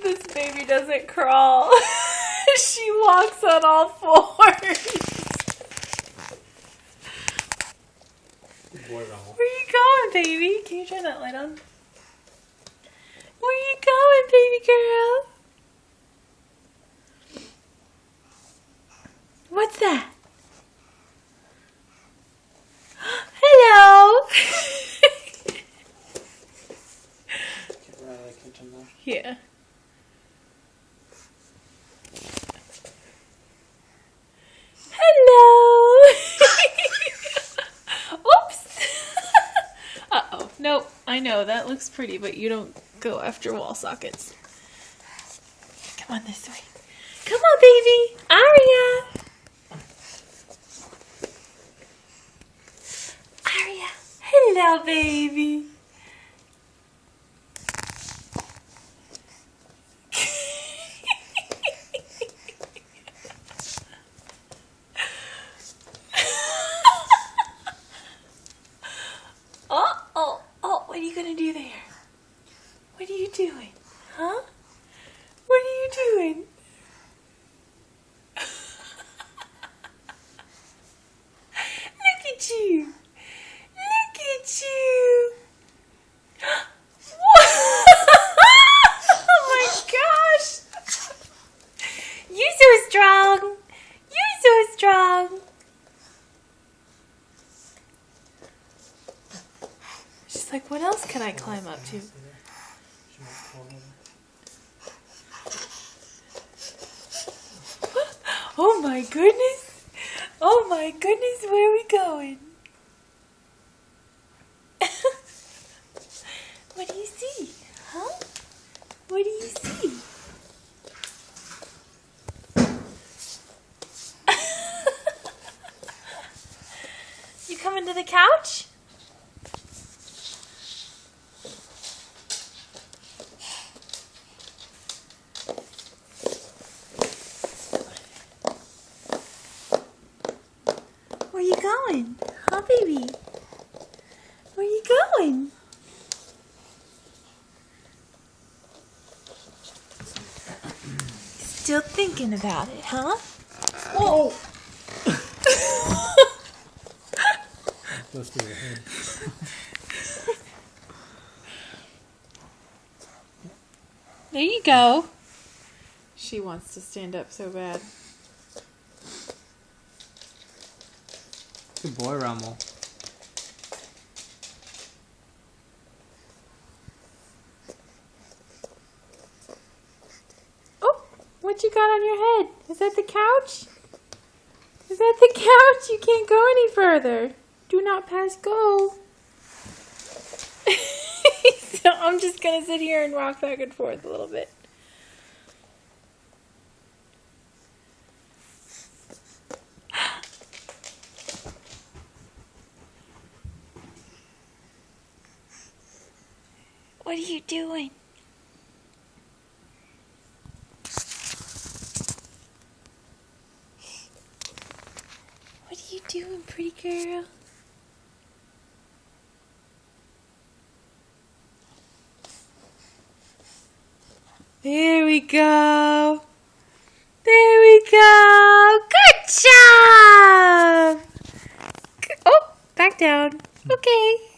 This baby doesn't crawl. She walks on all fours. Where you going, baby? Can you turn that light on? Where you going, baby girl? What's that? Hello. Yeah. Hello. Oops. Uh-oh. Nope. I know that looks pretty, but you don't go after wall sockets. Come on this way. Come on, baby. Aria. Aria. Hello, baby. What are you gonna do there? What are you doing? Huh? What are you doing? Look at you! Look at you! Oh my gosh! You're so strong! You're so strong! She's like, what else can I climb up to? Oh my goodness! Oh my goodness, where are we going? What do you see? Huh? What do you see? You coming to the couch? Where you going? Huh, baby? Where you going? Still thinking about it, huh? Whoa! Close to your head. There you go. She wants to stand up so bad. Good boy, Rommel. Oh, what you got on your head? Is that the couch? Is that the couch? You can't go any further. Do not pass go. So I'm just going to sit here and rock back and forth a little bit. What are you doing? What are you doing, pretty girl? There we go. There we go. Good job. Oh, back down. Okay.